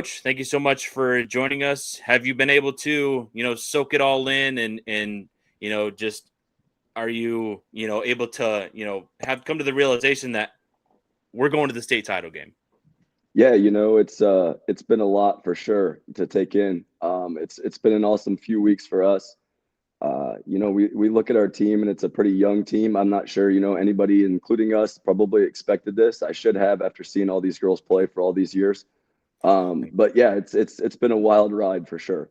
Coach, thank you so much for joining us. Have you been able to, soak it all in and just are you, able to, have come to the realization that we're going to the state title game? Yeah, it's been a lot for sure to take in. It's been an awesome few weeks for us. We look at our team and it's a pretty young team. I'm not sure, anybody, including us, probably expected this. I should have after seeing all these girls play for all these years. But yeah, it's been a wild ride for sure.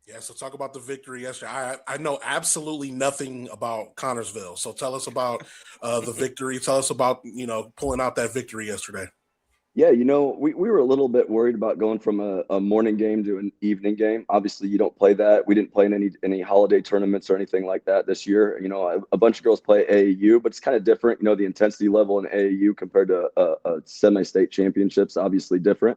Yeah, so talk about the victory yesterday. I know absolutely nothing about Connorsville, so tell us about the victory. Tell us about pulling out that victory yesterday. Yeah, we were a little bit worried about going from a morning game to an evening game. Obviously, you don't play that. We didn't play in any holiday tournaments or anything like that this year. A bunch of girls play AAU, but it's kind of different. The intensity level in AAU compared to a semi-state championships, obviously different.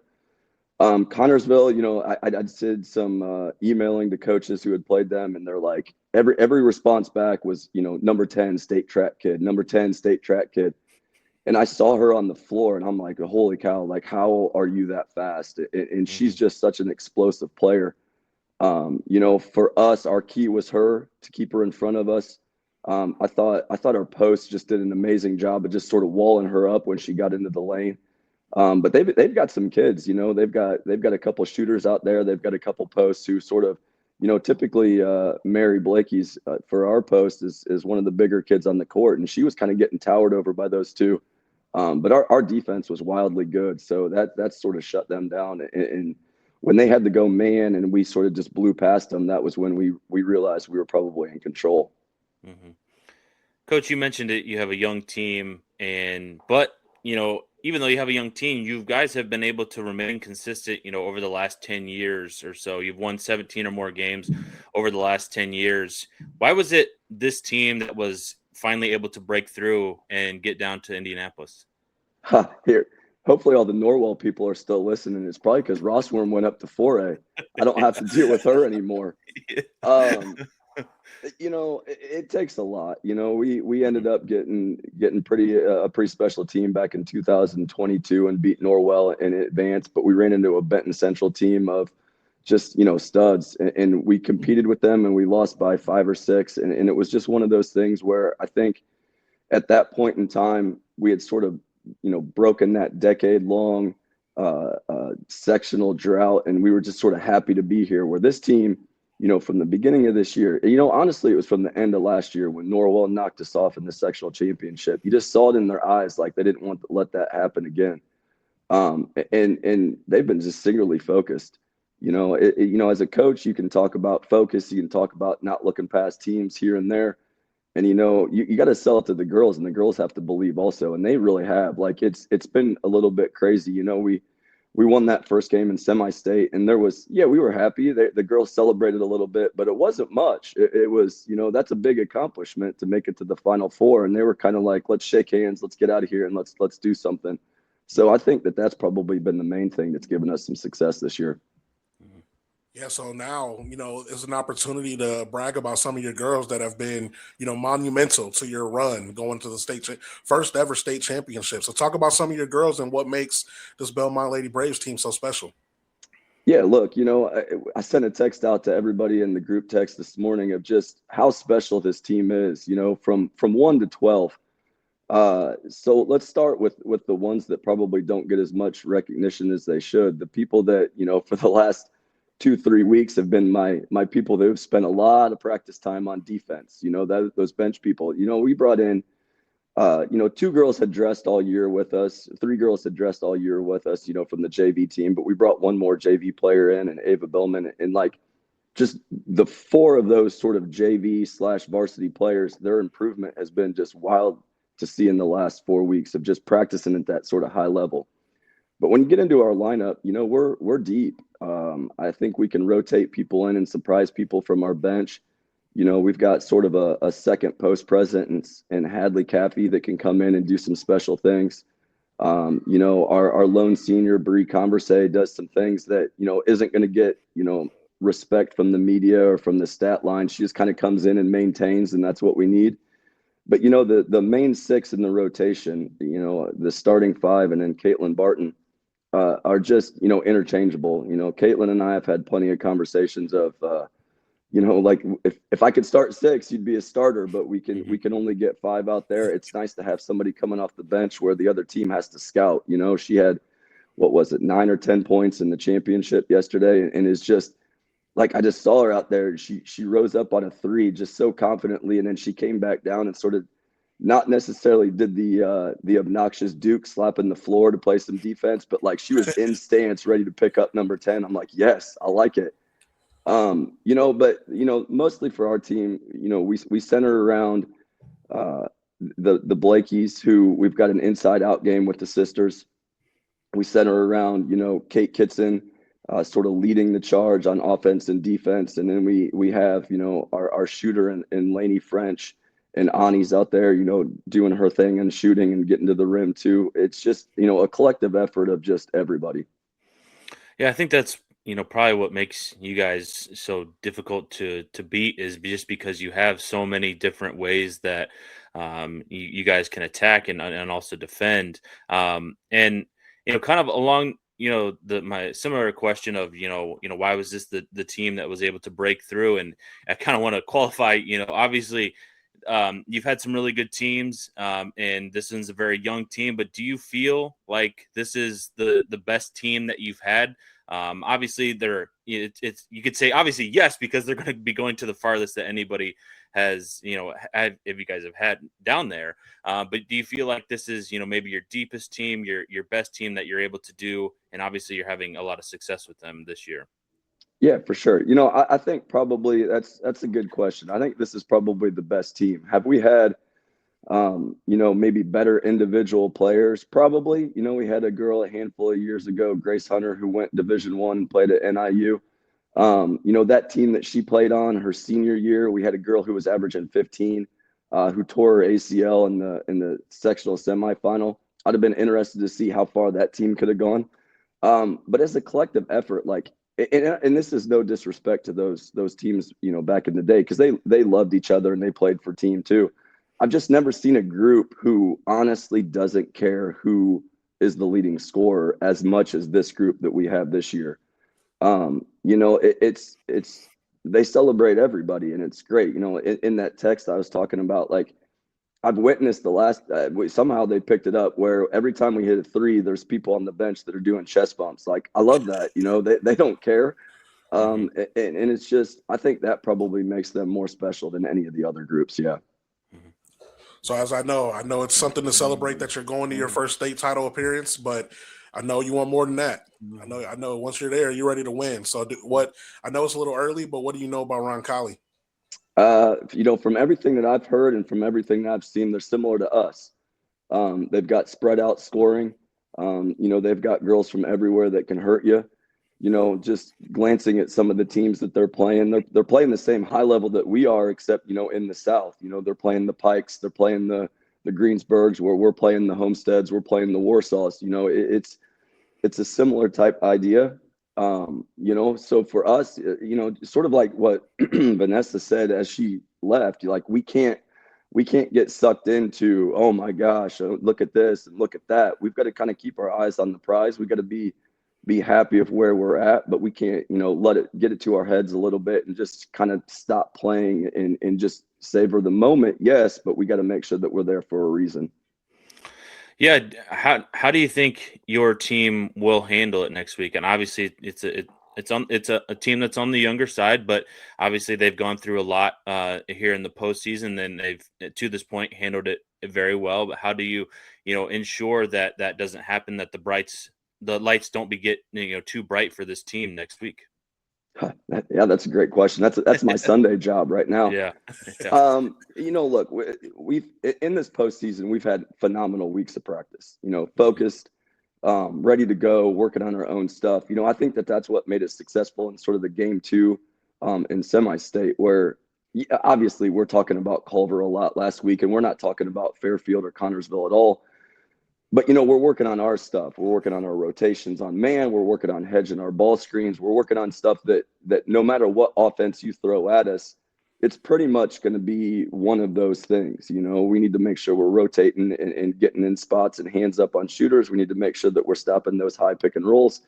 Connorsville, I did some emailing to coaches who had played them, and they're like, every response back was, number 10 state track kid, number 10 state track kid. And I saw her on the floor, and I'm like, holy cow, like, how are you that fast? And she's just such an explosive player. For us, our key was her to keep her in front of us. I thought our post just did an amazing job of just sort of walling her up when she got into the lane. But they've got some kids, they've got a couple shooters out there. They've got a couple posts who sort of, typically Mary Blakey's for our post is one of the bigger kids on the court, and she was kind of getting towered over by those two. But our defense was wildly good, so that sort of shut them down. And when they had to go man, and we sort of just blew past them, that was when we realized we were probably in control. Mm-hmm. Coach, you mentioned it. You have a young team, but even though you have a young team, you guys have been able to remain consistent. Over the last 10 years or so, you've won 17 or more games over the last 10 years. Why was it this team that was finally able to break through and get down to Indianapolis? Here, hopefully all the Norwell people are still listening. It's probably because Rossworm went up to 4A. I don't have to deal with her anymore. It takes a lot. We ended up getting a pretty special team back in 2022 and beat Norwell in advance, but we ran into a Benton Central team of just studs, and we competed with them, and we lost by 5 or 6, and it was just one of those things where I think at that point in time we had sort of broken that decade-long sectional drought, and we were just sort of happy to be here. Where this team, from the beginning of this year, honestly, it was from the end of last year when Norwell knocked us off in the sectional championship. You just saw it in their eyes, like they didn't want to let that happen again. And they've been just singularly focused. As a coach, you can talk about focus, you can talk about not looking past teams here and there. And you got to sell it to the girls, and the girls have to believe also, and they really have. Like it's been a little bit crazy. We won that first game in semi-state, and we were happy. The girls celebrated a little bit, but it wasn't much. It was, that's a big accomplishment to make it to the Final Four, and they were kind of like, let's shake hands, let's get out of here, and let's do something. So I think that's probably been the main thing that's given us some success this year. Yeah, so now, it's an opportunity to brag about some of your girls that have been, monumental to your run going to the first ever state championship. So talk about some of your girls and what makes this Bellmont Lady Braves team so special. Yeah, look, I sent a text out to everybody in the group text this morning of just how special this team is, from 1 to 12. So let's start with the ones that probably don't get as much recognition as they should. The people that, for the last 2-3 weeks have been my people that have spent a lot of practice time on defense. Those bench people. We brought in 2 girls had dressed all year with us, 3 girls had dressed all year with us, from the JV team, but we brought one more JV player in, and Ava Bellman, and like just the 4 of those sort of JV/varsity players, their improvement has been just wild to see in the last 4 weeks of just practicing at that sort of high level. But when you get into our lineup, we're deep. I think we can rotate people in and surprise people from our bench. We've got sort of a second post presence in Hadley Caffey that can come in and do some special things. Our lone senior, Bree Converse, does some things that, isn't going to get, respect from the media or from the stat line. She just kind of comes in and maintains, and that's what we need. But, the main 6 in the rotation, the starting 5, and then Caitlin Barton, are just, interchangeable. Caitlin and I have had plenty of conversations of, like if I could start 6, you'd be a starter, but we can only get 5 out there. It's nice to have somebody coming off the bench where the other team has to scout. She had, what was it, 9 or 10 points in the championship yesterday, and is just like, I just saw her out there. She rose up on a 3 just so confidently, and then she came back down and sort of not necessarily did the obnoxious Duke slapping the floor to play some defense, but like she was in stance ready to pick up number 10. I'm like, yes, I like it. But mostly for our team, we center around the Blakeys, who we've got an inside out game with the sisters. We center around, Kate Kitson, sort of leading the charge on offense and defense. And then we have, our shooter in Lainey French, and Ani's out there, doing her thing and shooting and getting to the rim too. It's just, a collective effort of just everybody. Yeah, I think that's, probably what makes you guys so difficult to beat is just because you have so many different ways that you guys can attack and also defend. And, kind of along, my similar question of, why was this the team that was able to break through? And I kind of want to qualify, obviously, you've had some really good teams, and this is a very young team, but do you feel like this is the best team that you've had? Obviously it's you could say obviously yes, because they're going to be going to the farthest that anybody has, had, if you guys have had down there. But do you feel like this is, maybe your deepest team, your best team that you're able to do? And obviously you're having a lot of success with them this year. Yeah, for sure. I think probably that's a good question. I think this is probably the best team. Have we had, maybe better individual players? Probably. We had a girl a handful of years ago, Grace Hunter, who went Division I and played at NIU. That team that she played on her senior year, we had a girl who was averaging 15, who tore her ACL in the sectional semifinal. I'd have been interested to see how far that team could have gone. But as a collective effort, like, and this is no disrespect to those teams, back in the day, because they loved each other and they played for team too. I've just never seen a group who honestly doesn't care who is the leading scorer as much as this group that we have this year. It's they celebrate everybody, and it's great. In that text I was talking about, like, I've witnessed the last somehow they picked it up where every time we hit a 3, there's people on the bench that are doing chest bumps. Like, I love that. They don't care. And it's just, I think that probably makes them more special than any of the other groups. Yeah. So as I know it's something to celebrate that you're going to your first state title appearance, but I know you want more than that. I know once you're there, you're ready to win. So I know it's a little early, but what do you know about Roncalli? From everything that I've heard and from everything that I've seen, they're similar to us. They've got spread out scoring. They've got girls from everywhere that can hurt you. Just glancing at some of the teams that they're playing, they're playing the same high level that we are, except, in the South. They're playing the Pikes, they're playing the Greensburgs, where we're playing the Homesteads, we're playing the Warsaws. It's a similar type idea. So for us, sort of like what Vanessa said as she left, like, we can't get sucked into, oh my gosh, look at this and look at that. We've got to kind of keep our eyes on the prize. We got to be happy with where we're at, but we can't, let it get it to our heads a little bit and just kind of stop playing and just savor the moment. Yes, but we got to make sure that we're there for a reason. Yeah. How do you think your team will handle it next week? And obviously it's a team that's on the younger side, but obviously they've gone through a lot here in the postseason, and they've to this point handled it very well. But how do you, ensure that doesn't happen, that the lights don't get too bright for this team next week? Yeah, that's a great question. That's my Sunday job right now. Yeah. Look, we've in this postseason, we've had phenomenal weeks of practice, focused, ready to go, working on our own stuff. I think that's what made us successful in sort of the game 2 in semi-state, where obviously we're talking about Culver a lot last week, and we're not talking about Fairfield or Connorsville at all. But, we're working on our stuff. We're working on our rotations on man. We're working on hedging our ball screens. We're working on stuff that no matter what offense you throw at us, it's pretty much going to be one of those things. You know, we need to make sure we're rotating and getting in spots and hands up on shooters. We need to make sure that we're stopping those high pick and rolls.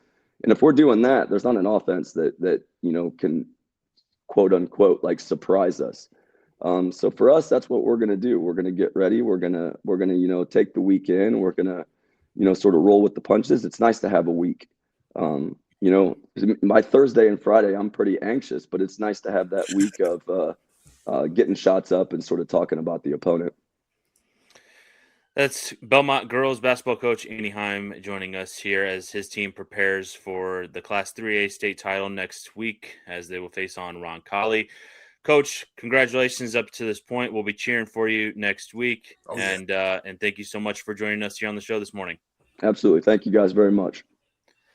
And if we're doing that, there's not an offense that you know, can quote unquote like surprise us. So for us, that's what we're going to do. We're going to get ready. We're going to, you know, take the weekend. We're going to, you know, sort of roll with the punches. It's nice to have a week. You know, my Thursday and Friday, I'm pretty anxious, but it's nice to have that week of getting shots up and sort of talking about the opponent. That's Bellmont girls basketball coach Andy Heim joining us here as his team prepares for the Class 3A state title next week as they will face on Ron Colley. Coach, congratulations up to this point. We'll be cheering for you next week. And thank you so much for joining us here on the show this morning. Absolutely. Thank you guys very much.